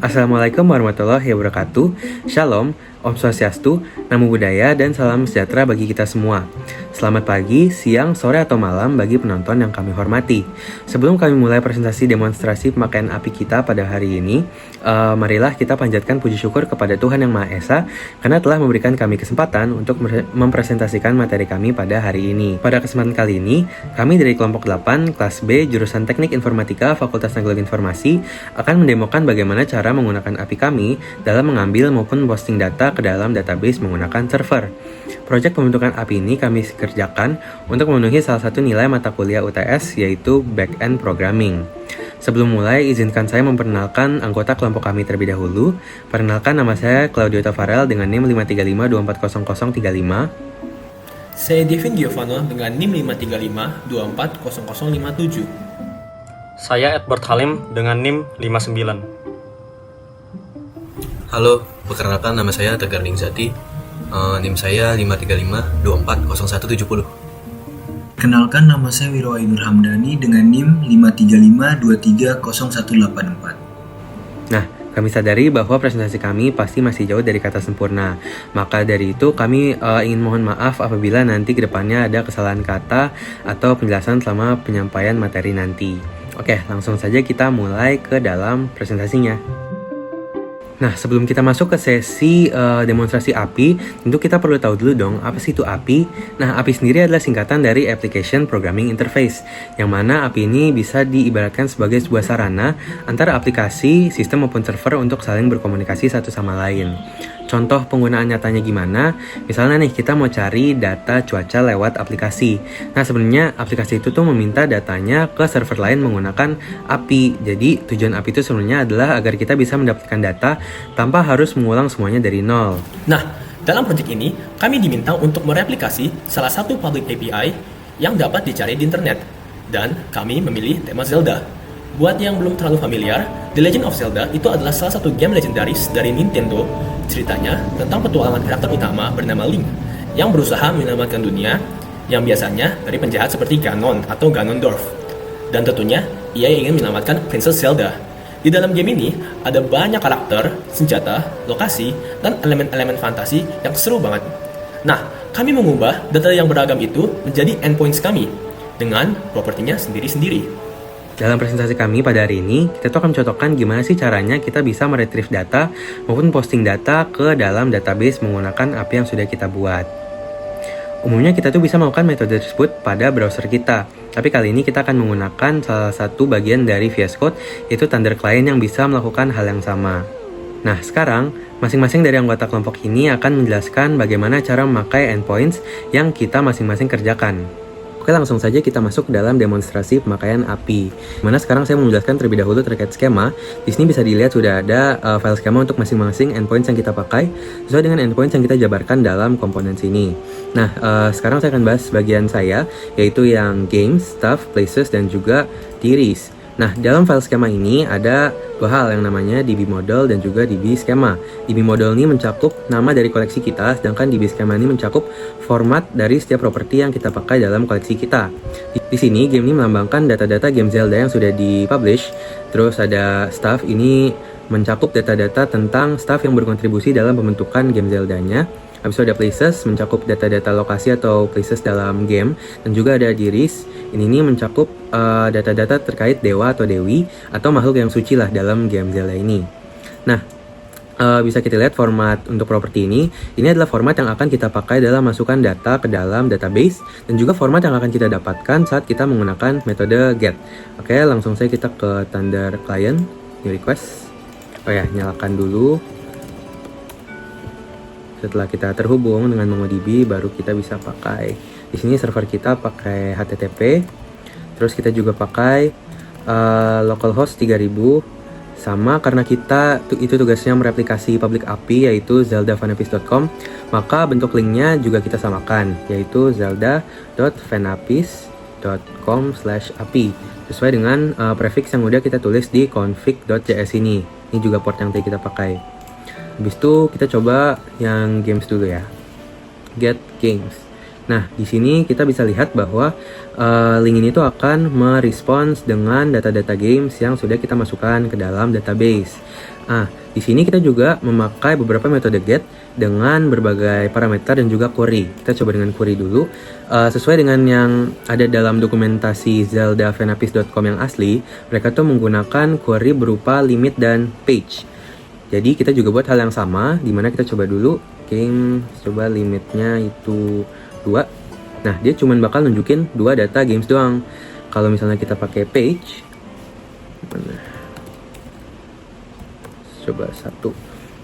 Assalamualaikum warahmatullahi wabarakatuh. Shalom, Om Swastiastu, Namo Buddhaya, dan salam sejahtera bagi kita semua. Selamat pagi, siang, sore, atau malam bagi penonton yang kami hormati. Sebelum kami mulai presentasi demonstrasi pemakaian api kita pada hari ini, marilah kita panjatkan puji syukur kepada Tuhan Yang Maha Esa karena telah memberikan kami kesempatan untuk mempresentasikan materi kami pada hari ini. Pada kesempatan kali ini, kami dari kelompok 8, kelas B, jurusan Teknik Informatika, Fakultas Teknologi Informasi, akan mendemokan bagaimana cara menggunakan API kami dalam mengambil maupun posting data ke dalam database menggunakan server. Proyek pembentukan API ini kami kerjakan untuk memenuhi salah satu nilai mata kuliah UTS, yaitu Back-end Programming. Sebelum mulai, izinkan saya memperkenalkan anggota kelompok kami terlebih dahulu. Perkenalkan, nama saya Claudio Tafarel dengan NIM 535240035. Saya Devin Giovanno dengan NIM 535240057. Saya Edward Halim dengan NIM 59. Halo, perkenalkan nama saya Tegar Ningsati, NIM saya 535240170. Kenalkan, nama saya Wiro Ainur Hamdani dengan NIM 535230184. Nah, kami sadari bahwa presentasi kami pasti masih jauh dari kata sempurna. Maka dari itu kami ingin mohon maaf apabila nanti kedepannya ada kesalahan kata atau penjelasan selama penyampaian materi nanti. Oke, langsung saja kita mulai ke dalam presentasinya. Nah, sebelum kita masuk ke sesi demonstrasi API, tentu kita perlu tahu dulu dong, apa sih itu API? Nah, API sendiri adalah singkatan dari Application Programming Interface, yang mana API ini bisa diibaratkan sebagai sebuah sarana antara aplikasi, sistem maupun server untuk saling berkomunikasi satu sama lain. Contoh penggunaan nyatanya gimana? Misalnya nih, kita mau cari data cuaca lewat aplikasi. Nah, sebenarnya aplikasi itu tuh meminta datanya ke server lain menggunakan API. Jadi, tujuan API itu sebenarnya adalah agar kita bisa mendapatkan data tanpa harus mengulang semuanya dari nol. Nah, dalam proyek ini, kami diminta untuk mereplikasi salah satu public API yang dapat dicari di internet. Dan kami memilih tema Zelda. Buat yang belum terlalu familiar, The Legend of Zelda itu adalah salah satu game legendaris dari Nintendo. Ceritanya tentang petualangan karakter utama bernama Link yang berusaha menyelamatkan dunia yang biasanya dari penjahat seperti Ganon atau Ganondorf. Dan tentunya, ia ingin menyelamatkan Princess Zelda. Di dalam game ini, ada banyak karakter, senjata, lokasi, dan elemen-elemen fantasi yang seru banget. Nah, kami mengubah data yang beragam itu menjadi endpoints kami dengan propertinya sendiri-sendiri. Dalam presentasi kami pada hari ini, kita tuh akan mencontohkan gimana sih caranya kita bisa meretrieve data maupun posting data ke dalam database menggunakan API yang sudah kita buat. Umumnya kita tuh bisa melakukan metode tersebut pada browser kita, tapi kali ini kita akan menggunakan salah satu bagian dari VS Code, yaitu Thunder Client yang bisa melakukan hal yang sama. Nah, sekarang masing-masing dari anggota kelompok ini akan menjelaskan bagaimana cara memakai endpoints yang kita masing-masing kerjakan. Oke, langsung saja kita masuk ke dalam demonstrasi pemakaian API. Mana sekarang saya mau menjelaskan terlebih dahulu terkait skema. Di sini bisa dilihat sudah ada file skema untuk masing-masing endpoints yang kita pakai sesuai dengan endpoints yang kita jabarkan dalam komponen sini. Nah, sekarang saya akan bahas bagian saya, yaitu yang games, stuff, places, dan juga theories. Nah, dalam file skema ini ada dua hal yang namanya DB model dan juga DB skema. DB model ini mencakup nama dari koleksi kita, sedangkan DB skema ini mencakup format dari setiap properti yang kita pakai dalam koleksi kita. Di sini game ini melambangkan data-data game Zelda yang sudah dipublish. Terus ada stuff, ini mencakup data-data tentang staff yang berkontribusi dalam pembentukan game Zelda-nya. Habis itu ada places, mencakup data-data lokasi atau places dalam game. Dan juga ada theories, ini mencakup data-data terkait dewa atau dewi atau makhluk yang suci lah dalam game Zelda ini. Nah, bisa kita lihat format untuk properti ini. Ini adalah format yang akan kita pakai dalam masukkan data ke dalam database dan juga format yang akan kita dapatkan saat kita menggunakan metode get. Oke, langsung saja kita ke Thunder Client, new request. Oh ya, nyalakan dulu. Setelah kita terhubung dengan MongoDB, baru kita bisa pakai. Di sini server kita pakai HTTP. Terus kita juga pakai localhost 3000. Sama karena kita itu tugasnya mereplikasi public API, yaitu zelda.fanapis.com, maka bentuk linknya juga kita samakan, yaitu zelda.fanapis.com/api sesuai dengan prefix yang udah kita tulis di config.js ini. Ini juga port yang tadi kita pakai. Habis itu kita coba yang games dulu ya. Get games. Nah, di sini kita bisa lihat bahwa link ini tuh akan merespons dengan data-data games yang sudah kita masukkan ke dalam database. Di sini kita juga memakai beberapa metode get dengan berbagai parameter dan juga query. Kita coba dengan query dulu. Sesuai dengan yang ada dalam dokumentasi zeldafenapis.com yang asli, mereka tuh menggunakan query berupa limit dan page. Jadi kita juga buat hal yang sama, dimana kita coba dulu game, coba limitnya itu 2. Nah, dia cuma bakal nunjukin 2 data games doang. Kalau misalnya kita pakai page, mana? Coba 1.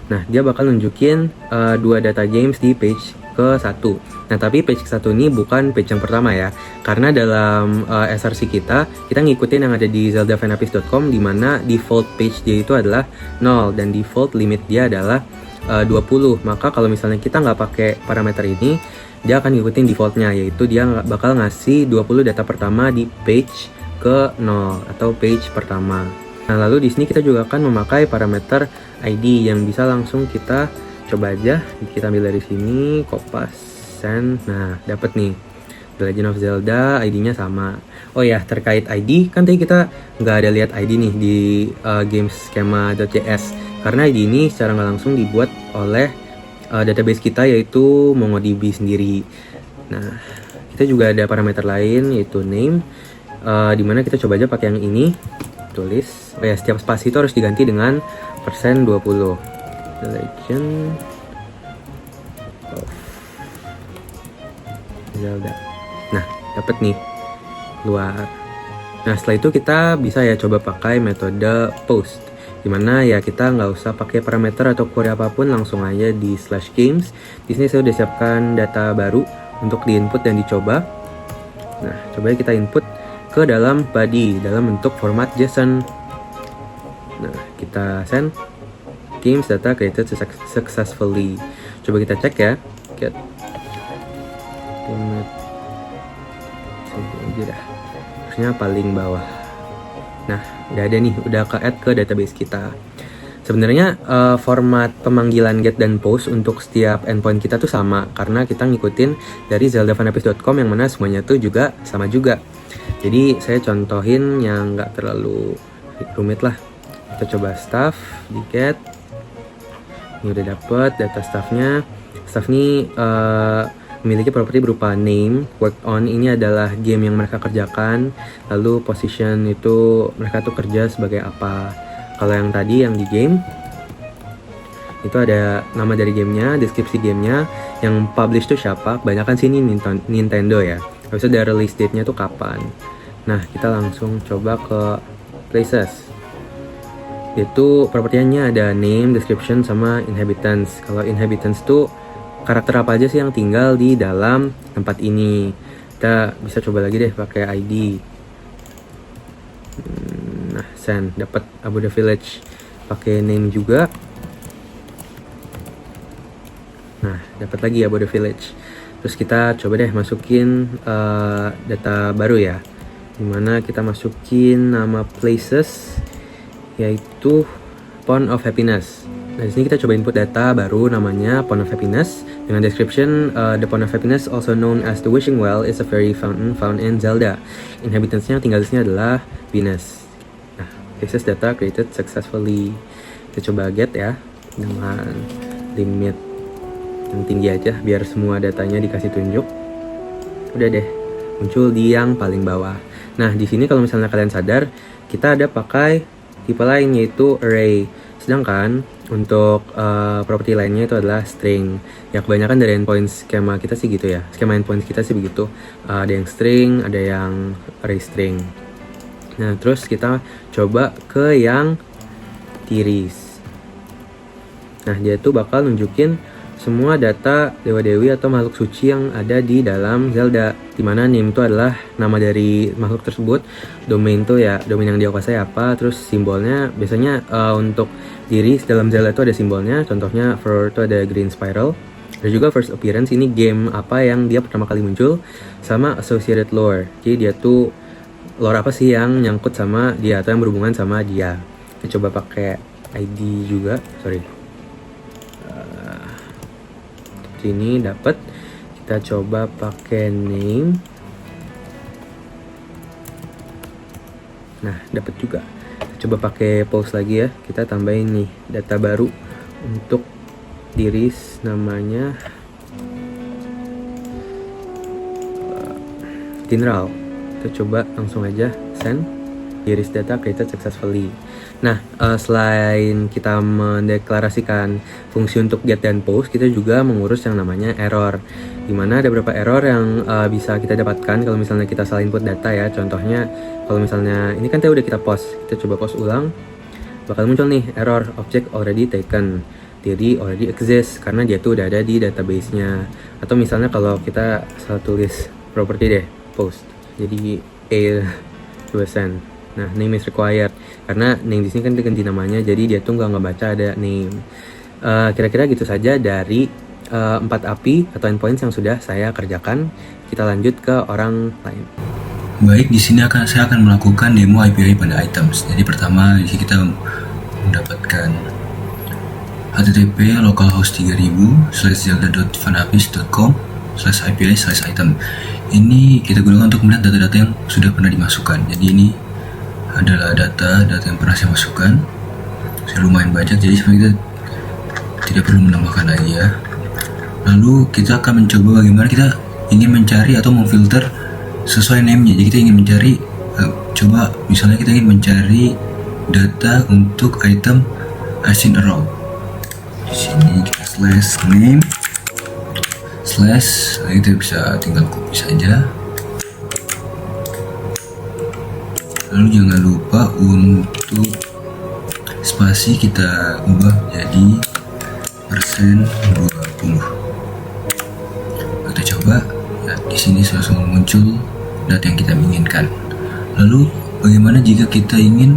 Nah, dia bakal nunjukin 2 data games di page ke-1. Nah, tapi page ke-1 ini bukan page yang pertama ya. Karena dalam SRC kita ngikutin yang ada di zeldafenapis.com, di mana default page dia itu adalah 0 dan default limit dia adalah 20. Maka kalau misalnya kita nggak pakai parameter ini, dia akan ngikutin defaultnya, yaitu dia bakal ngasih 20 data pertama di page ke-0 atau page pertama. Nah, lalu di sini kita juga akan memakai parameter ID yang bisa langsung kita coba aja. Kita ambil dari sini, kopas, send. Nah, dapat nih The Legend of Zelda, ID-nya sama. Oh ya, terkait ID, kan tadi kita nggak ada lihat ID nih di gameschema.js. Karena ID ini secara nggak langsung dibuat oleh database kita, yaitu MongoDB sendiri. Nah, kita juga ada parameter lain, yaitu name, dimana kita coba aja pakai yang ini, tulis. Oh ya, setiap spasi itu harus diganti dengan %20. The Legend of Zelda. Nah, dapat nih keluar. Nah, setelah itu kita bisa ya coba pakai metode post, dimana ya kita nggak usah pakai parameter atau query apapun, langsung aja di /games. Di sini saya udah siapkan data baru untuk diinput dan dicoba. Nah, coba kita input ke dalam body dalam bentuk format JSON. Nah, kita send games data created successfully. Coba kita cek ya. Get aja dah. Harusnya paling bawah. Nah, udah ada nih, udah ke-add ke database kita. Sebenarnya format pemanggilan get dan post untuk setiap endpoint kita tuh sama, karena kita ngikutin dari zeldafenapis.com yang mana semuanya tuh juga sama juga. Jadi saya contohin yang nggak terlalu rumit lah. Kita coba staff di get. Ini udah dapet data staffnya. Staff ini memiliki properti berupa name, worked on, ini adalah game yang mereka kerjakan, lalu position itu mereka tuh kerja sebagai apa. Kalau yang tadi yang di game itu ada nama dari gamenya, deskripsi gamenya, yang publish tuh siapa, kebanyakan sini Nintendo ya. Habis itu ada release date-nya tuh kapan. Nah, kita langsung coba ke places. Itu propertinya ada name, description, sama inhabitants. Kalau inhabitants tuh karakter apa aja sih yang tinggal di dalam tempat ini. Kita bisa coba lagi deh pakai ID. Nah, send, dapat Abu the Village. Pakai name juga. Nah, dapat lagi Abu the Village. Terus kita coba deh masukin data baru ya. Dimana kita masukin nama places, yaitu Pond of Happiness. Nah, di sini kita coba input data baru namanya Pond of Happiness dengan description the Pond of Happiness, also known as the Wishing Well, is a fairy fountain found in Zelda. Inhabitants-nya yang tinggal di sini adalah Venus. Nah, places data created successfully. Kita coba get ya dengan limit yang tinggi aja biar semua datanya dikasih tunjuk. Udah deh, muncul di yang paling bawah. Nah, di sini kalau misalnya kalian sadar, kita ada pakai tipe lain yaitu array. Sedangkan untuk properti lainnya itu adalah string. Ya, kebanyakan dari endpoint skema kita sih gitu ya. Skema endpoint kita sih begitu. Ada yang string, ada yang array string. Nah, terus kita coba ke yang tiris. Nah, dia tuh bakal nunjukin semua data dewa-dewi atau makhluk suci yang ada di dalam Zelda, dimana name itu adalah nama dari makhluk tersebut, domain tuh ya domain yang dia kuasai apa, terus simbolnya biasanya untuk diri dalam Zelda itu ada simbolnya, contohnya for itu ada green spiral, dan juga first appearance, ini game apa yang dia pertama kali muncul, sama associated lore, jadi dia tuh lore apa sih yang nyangkut sama dia atau yang berhubungan sama dia. Kita coba pakai ID juga, ini dapat. Kita coba pakai name. Nah, dapat juga. Kita coba pakai pause lagi ya. Kita tambahin nih data baru untuk diris, namanya general. Kita coba langsung aja send. Diris data created successfully. Nah, selain kita mendeklarasikan fungsi untuk get dan post, kita juga mengurus yang namanya error. Dimana ada beberapa error yang bisa kita dapatkan kalau misalnya kita salah input data ya. Contohnya, kalau misalnya ini kan tadi udah kita post, kita coba post ulang, bakal muncul nih error object already taken. Jadi already exist karena dia tuh udah ada di database-nya. Atau misalnya kalau kita salah tulis property deh, post. Jadi a % Nah, name is required karena name di sini kan diganti namanya, jadi dia tuh nggak ngebaca ada name. Kira-kira gitu saja dari 4 API atau endpoints yang sudah saya kerjakan. Kita lanjut ke orang lain. Baik, di sini saya akan melakukan demo API pada items. Jadi pertama di sini kita mendapatkan http localhost 3000/zelda.fanapis.com/api/item. Ini kita gunakan untuk melihat data-data yang sudah pernah dimasukkan. Jadi ini adalah data yang pernah saya masukkan. Saya lumayan banyak, jadi sebenarnya kita tidak perlu menambahkan lagi ya. Lalu kita akan mencoba bagaimana kita ingin mencari atau memfilter sesuai name-nya. Jadi kita ingin mencari, coba misalnya kita ingin mencari data untuk item as in around. Di sini kita /name/ kita bisa tinggal copy saja. Lalu jangan lupa untuk spasi kita ubah jadi %20. Kita coba ya, di sini langsung muncul data yang kita inginkan. Lalu bagaimana jika kita ingin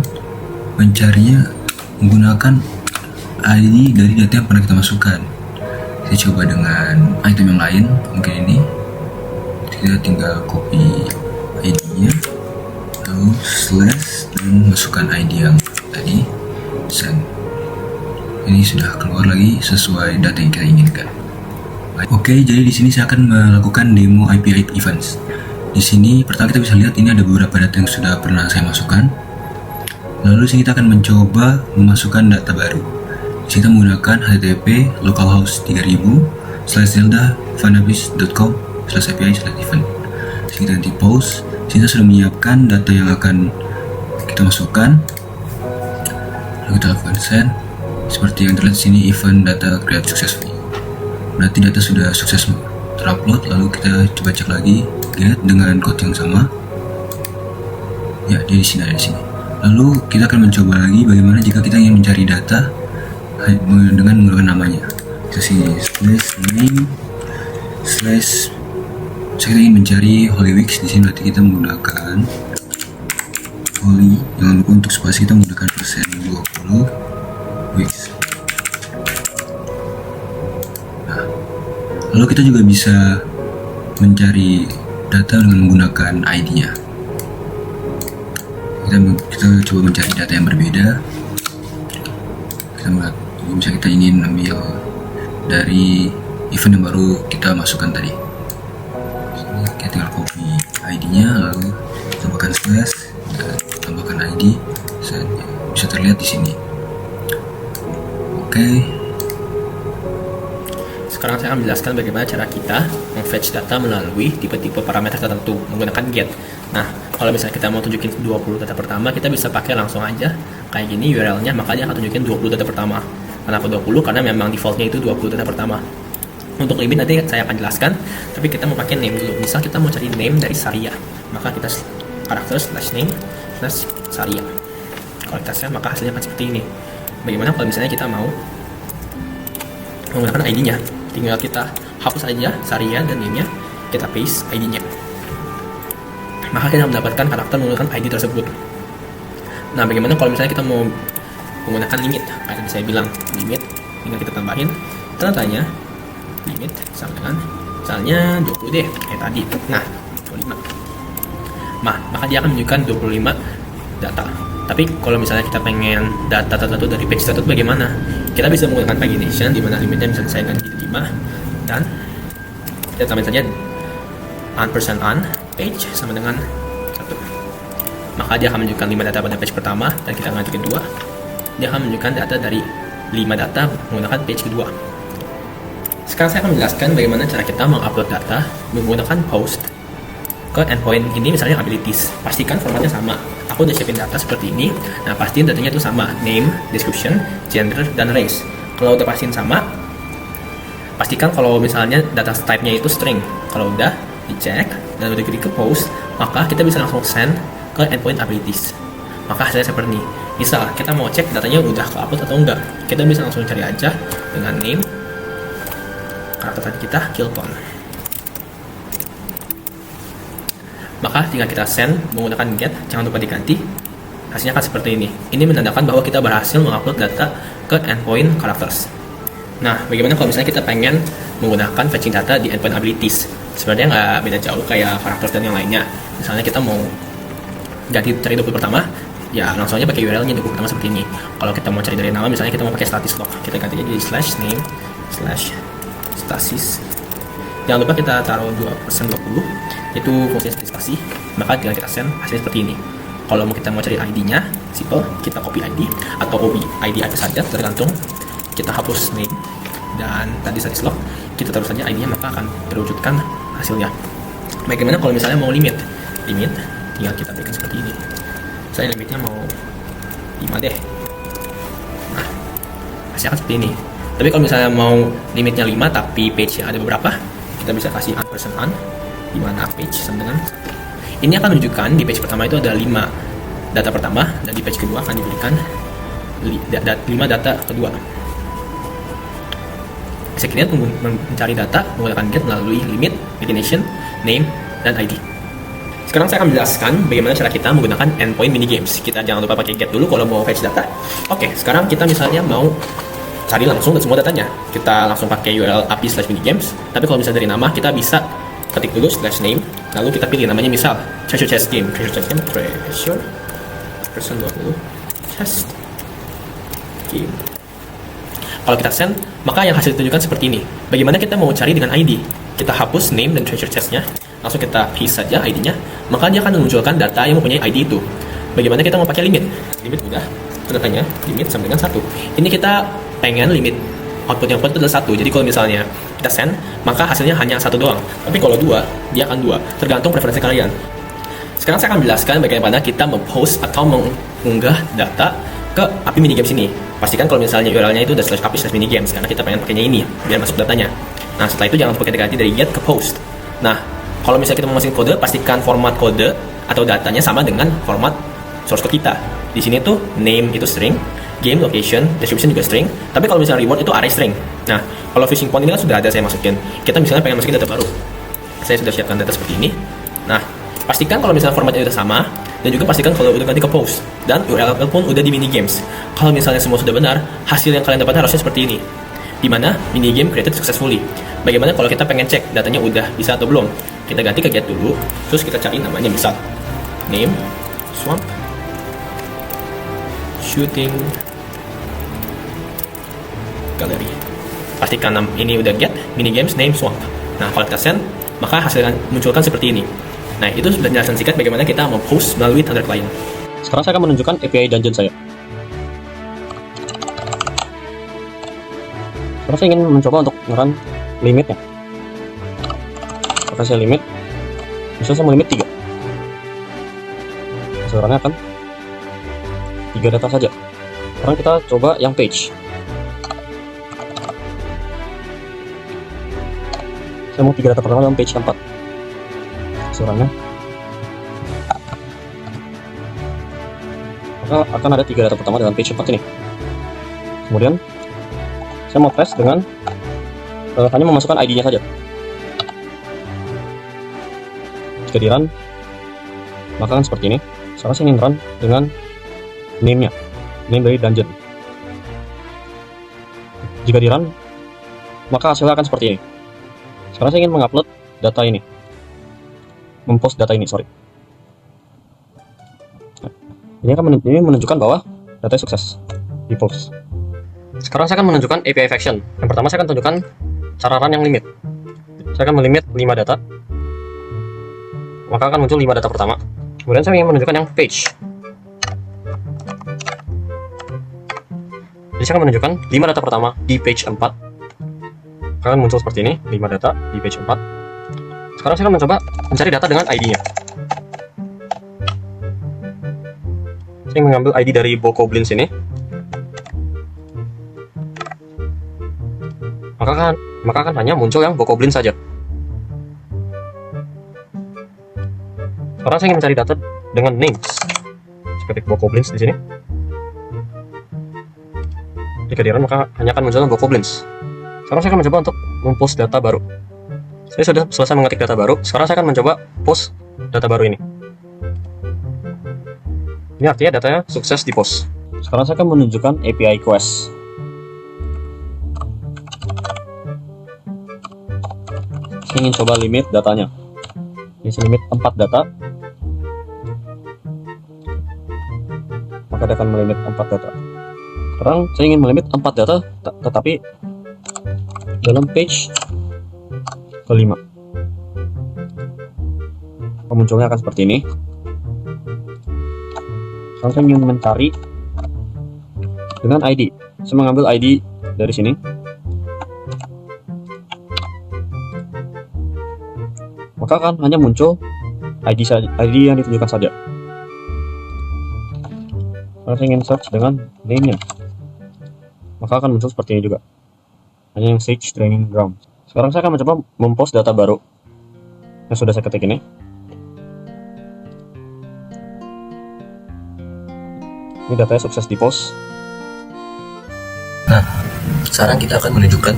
mencarinya menggunakan ID dari data yang pernah kita masukkan? Saya coba dengan item yang lain, mungkin ini. Kita tinggal copy ID-nya, lalu / dan masukkan ID yang tadi, send. Ini sudah keluar lagi sesuai data yang kita inginkan. Oke, jadi di sini saya akan melakukan demo API events. Di sini pertama kita bisa lihat ini ada beberapa data yang sudah pernah saya masukkan. Lalu sini kita akan mencoba memasukkan data baru. Di sini kita menggunakan http localhost 3000/zelda.fanapis.com/api/event. Di sini kita ganti pause. Di sini kita sudah menyiapkan data yang akan kita masukkan. Lalu kita lakukan send. Seperti yang terlihat di sini, event data create successfully. Berarti data sudah sukses terupload. Lalu kita coba cek lagi get dengan code yang sama. Ya, dia di sini, ada di sini. Lalu kita akan mencoba lagi bagaimana jika kita ingin mencari data dengan menggunakan namanya. Kita sini /name/ saya ingin mencari Holy Weeks. Di sini berarti kita menggunakan Holy. Jangan lupa untuk spasi kita menggunakan %20 weeks. Nah, lalu kita juga bisa mencari data dengan menggunakan ID-nya. Kita coba mencari data yang berbeda. Misalnya kita ingin ambil dari event yang baru kita masukkan tadi. Kita tinggal copy ID-nya, lalu tambahkan /, tambahkan ID, bisa terlihat di sini. Oke. Sekarang saya akan menjelaskan bagaimana cara kita memfetch data melalui tipe-tipe parameter tertentu menggunakan get. Nah, kalau misalnya kita mau tunjukin 20 data pertama, kita bisa pakai langsung aja kayak gini URL-nya, maka dia akan tunjukin 20 data pertama. Kenapa 20? Karena memang defaultnya itu 20 data pertama. Untuk limit nanti saya akan jelaskan, tapi kita mau pakai name dulu. Misal kita mau cari name dari Saria, maka kita karakter /name/Saria. Kalau kita save, maka hasilnya akan seperti ini. Bagaimana kalau misalnya kita mau menggunakan ID-nya? Tinggal kita hapus aja Saria dan name-nya, kita paste ID-nya. Maka kita mendapatkan karakter menggunakan ID tersebut. Nah, bagaimana kalau misalnya kita mau menggunakan limit? Kayak tadi saya bilang, limit tinggal kita tambahin tanda-tanya limit sama dengan misalnya 20 deh, kayak tadi. Nah, 25. Maka dia akan menunjukkan 25 data. Tapi kalau misalnya kita pengen data tertentu dari page tertentu bagaimana? Kita bisa menggunakan pagination, di mana limitnya misalnya saya ganti 5 dan kita tambahin saja %on page sama dengan 1. maka dia akan menunjukkan 5 data pada page pertama, dan kita ngajukan 2, dia akan menunjukkan data dari 5 data menggunakan page kedua. Sekarang saya akan menjelaskan bagaimana cara kita mengupload data menggunakan post ke endpoint ini, misalnya abilities. Pastikan formatnya sama. Aku udah siapin data seperti ini. Nah, pastiin datanya itu sama, name, description, gender, dan race. Kalau udah pastiin sama, pastikan kalau misalnya data type-nya itu string. Kalau udah dicek dan udah klik ke post, maka kita bisa langsung send ke endpoint abilities. Maka hasilnya seperti ini. Misal kita mau cek datanya udah ke-upload atau enggak, kita bisa langsung cari aja dengan name, karakter tadi kita Kilton. Maka tinggal kita send menggunakan get, jangan lupa diganti. Hasilnya akan seperti ini. Ini menandakan bahwa kita berhasil mengupload data ke endpoint characters. Nah, bagaimana kalau misalnya kita pengen menggunakan fetching data di endpoint abilities? Sebenarnya nggak beda jauh kayak karakter dan yang lainnya. Misalnya kita mau ganti cari dokumen pertama, ya langsung aja pakai URL-nya dokumen pertama seperti ini. Kalau kita mau cari dari nama, misalnya kita mau pakai status log, kita ganti aja jadi /name/stasis. Jangan lupa kita taruh 2%20, itu fungsi statistik. Maka tinggal kita send hasilnya seperti ini. Kalau kita mau cari ID-nya, simple, kita copy ID atau OB ID aja saja, tergantung. Kita hapus name dan tadi status log, kita taruh saja ID-nya, maka akan terwujudkan hasilnya. Bagaimana kalau misalnya mau limit, tinggal kita berikan seperti ini. Saya limitnya mau 5 deh. Nah, hasilnya akan seperti ini. Tapi kalau misalnya mau limitnya 5 tapi page-nya ada beberapa, kita bisa kasih _un, di mana page sama dengan ini akan menunjukkan di page pertama itu ada 5 data pertama, dan di page kedua akan diberikan 5 data kedua. Sekiranya mencari data menggunakan get melalui limit, destination, name, dan ID. Sekarang saya akan menjelaskan bagaimana cara kita menggunakan endpoint mini games. Kita jangan lupa pakai get dulu kalau mau fetch data. Oke, sekarang kita misalnya mau cari langsung semua datanya. Kita langsung pakai URL api/minigames. Tapi kalau misalnya dari nama, kita bisa ketik dulu /name, lalu kita pilih namanya, misal Treasure Chest Game, Treasure person 20 Chest Game. Kalau kita send, maka yang hasil ditunjukkan seperti ini. Bagaimana kita mau cari dengan ID? Kita hapus name dan treasure chest-nya, langsung kita paste saja ID-nya, maka dia akan memunculkan data yang mempunyai ID itu. Bagaimana kita mau pakai limit? Limit udah, datanya limit sama dengan 1. Ini kita pengen limit output yang itu adalah 1. Jadi kalau misalnya kita send, maka hasilnya hanya 1 doang. Tapi kalau 2, dia akan 2. Tergantung preferensi kalian. Sekarang saya akan menjelaskan bagaimana kita mempost atau mengunggah data ke API minigames ini. Pastikan kalau misalnya URL-nya itu udah /api/minigames, karena kita pengen pakainya ini biar masuk datanya. Nah, setelah itu jangan lupa kita ganti dari get ke post. Nah, kalau misalnya kita mau masukin kode, pastikan format kode atau datanya sama dengan format source code kita. Di sini tuh name itu string, game, location, description juga string. Tapi kalau misalnya reward itu array string. Nah, kalau fishing point ini kan sudah ada saya masukin. Kita misalnya pengen masukin data baru. Saya sudah siapkan data seperti ini. Nah, pastikan kalau misalnya formatnya udah sama, dan juga pastikan kalau udah ganti ke post, dan URL pun udah di mini games. Kalau misalnya semua sudah benar, hasil yang kalian dapat harusnya seperti ini, di mana mini game created successfully. Bagaimana kalau kita pengen cek datanya udah bisa atau belum? Kita ganti ke get dulu, terus kita cari namanya, misal name swamp shooting gallery. Pastikan ini udah get mini games name swamp. Nah, kalau kita send, maka hasil yang munculkan seperti ini. Nah, itu sudah penjelasan singkat bagaimana kita mempost melalui Thunder Client. Sekarang saya akan menunjukkan API dungeon saya. Sekarang saya ingin mencoba untuk nge-run limitnya. Maka saya limit, misalnya saya mau limit 3. Hasilnya akan 3 data saja. Sekarang kita coba yang page. Saya mau 3 data pertama dalam page 4. Hasilnya maka akan ada 3 data pertama dalam page 4 ini. Kemudian saya mau press dengan hanya memasukkan ID-nya saja. Jika di run, maka akan seperti ini. Sekarang saya ingin run dengan name-nya, name dari dungeon. Jika di run, maka hasilnya akan seperti ini. Sekarang saya ingin mengupload data ini, mempost data ini, sorry. Ini akan menunjukkan bahwa datanya sukses di post. Sekarang saya akan menunjukkan API function. Yang pertama saya akan tunjukkan cara run yang limit. Saya akan melimit 5 data, maka akan muncul 5 data pertama. Kemudian saya ingin menunjukkan yang page. Jadi saya akan menunjukkan 5 data pertama di page 4. Akan muncul seperti ini, 5 data di page 4. Sekarang saya akan mencoba mencari data dengan ID-nya. Saya mengambil ID dari Bokoblins ini. Maka akan hanya muncul yang Bokoblins saja. Sekarang saya ingin mencari data dengan names. Seperti Bokoblins di sini. Jika di-run maka hanya akan muncul Bokoblins. Sekarang saya akan mencoba untuk mempost data baru. Saya sudah selesai mengetik data baru. Sekarang saya akan mencoba post data baru ini. Ini artinya datanya sukses di post. Sekarang saya akan menunjukkan API request. Saya ingin coba limit datanya. Isi limit 4 data. Maka dia akan melimit 4 data. Sekarang saya ingin melimit 4 data, tetapi dalam page kelima. Munculnya akan seperti ini. Sekarang saya ingin mencari dengan ID. Saya mengambil ID dari sini. Maka akan hanya muncul ID yang ditunjukkan saja. Kalau saya ingin search dengan name-nya, maka akan muncul seperti ini juga. Hanya yang Sage Training Ground. Sekarang saya akan mencoba mempost data baru yang sudah saya ketik ini. Ini datanya sukses di post. Nah, sekarang kita akan menunjukkan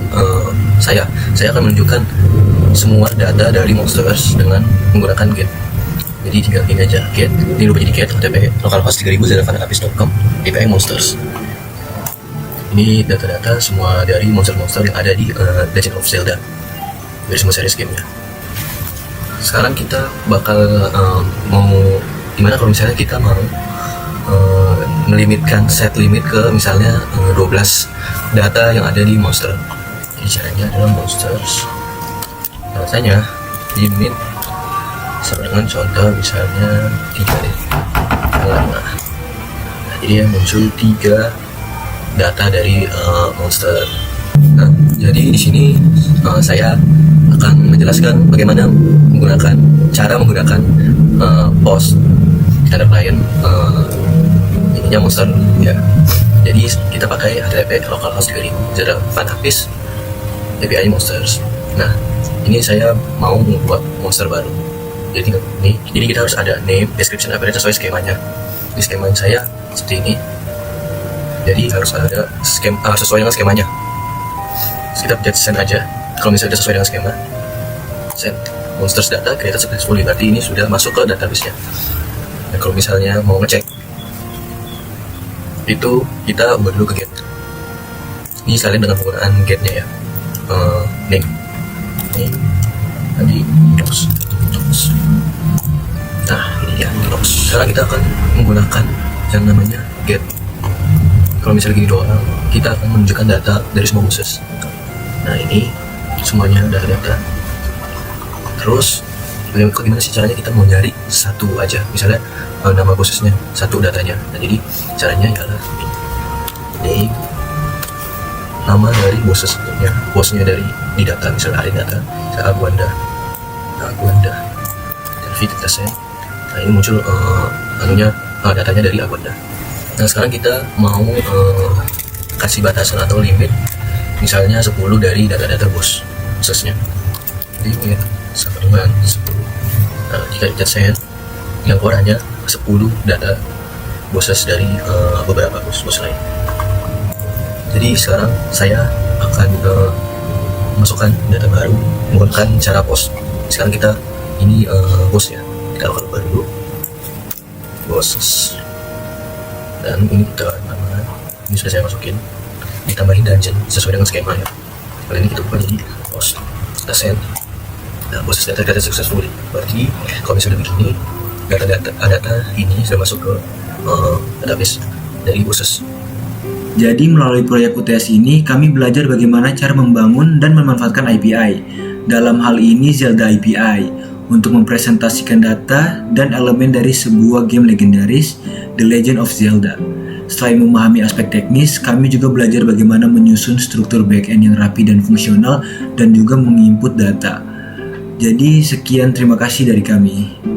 saya akan menunjukkan semua data dari Monsters dengan menggunakan get. Jadi tinggal ini aja, get. Ini lupa jadi get HTTP localhost 3000 zeldafanapis.com API Monsters. Ini data-data semua dari monster-monster yang ada di Legend of Zelda dari semua series gamenya. Sekarang kita bakal mau gimana kalau misalnya kita mau melimitkan set limit ke misalnya 12 data yang ada di monster. Jadi caranya adalah monsters. Rasanya limit sama dengan contoh misalnya 3 deh. Nah, jadi yang muncul 3 data dari monster. Nah, jadi di sini saya akan menjelaskan bagaimana cara menggunakan post standard client ininya monster ya. Jadi kita pakai HTTP localhost 3000 zeldafanapis API Monsters. Nah, ini saya mau membuat monster baru. Jadi kita harus ada name, description, appearance sesuai skemanya. Di skema saya seperti ini. Jadi harus ada sesuai dengan skemanya. Kita pencet send aja. Kalau misalnya sudah sesuai dengan skema, send monsters data created successfully, berarti ini sudah masuk ke database-nya. Dan kalau misalnya mau ngecek, itu kita ubah dulu ke get. Ini salin dengan penggunaan get-nya ya. Name. Ini tadi docs. Nah, ini dia docs. Sekarang kita akan menggunakan yang namanya get. Kalau misalnya gini doang, kita akan menunjukkan data dari semua bosses. Nah, ini semuanya udah data. Terus bagaimana sih caranya kita mau nyari satu aja, misalnya nama bossesnya, satu datanya. Nah, jadi caranya adalah ini nama dari bosnya dari di data, misalnya ada data Aguanda dan kita send. Nah, ini muncul datanya dari Aguanda. Nah, sekarang kita mau kasih batasan atau limit, misalnya 10 dari data-data bossesnya. Jadi ini sama dengan 10. Nah, jika kita send, yang keluar hanya 10 data bosses dari beberapa bos lain. Jadi sekarang saya akan masukkan data baru menggunakan cara post. Sekarang kita ini bosnya, kita akan ubah dulu bosses, dan ini kita nama, ini sudah saya masukin, ditambahin dungeon sesuai dengan skema ya. Kali ini kita ubah jadi post, kita send. Nah, bosses data successfully, berarti kalau misalnya begini, data ini sudah masuk ke database dari bosses. Jadi melalui proyek UTS ini kami belajar bagaimana cara membangun dan memanfaatkan API. Dalam hal ini Zelda API. untuk mempresentasikan data dan elemen dari sebuah game legendaris, The Legend of Zelda. Selain memahami aspek teknis, kami juga belajar bagaimana menyusun struktur backend yang rapi dan fungsional dan juga menginput data. Jadi sekian, terima kasih dari kami.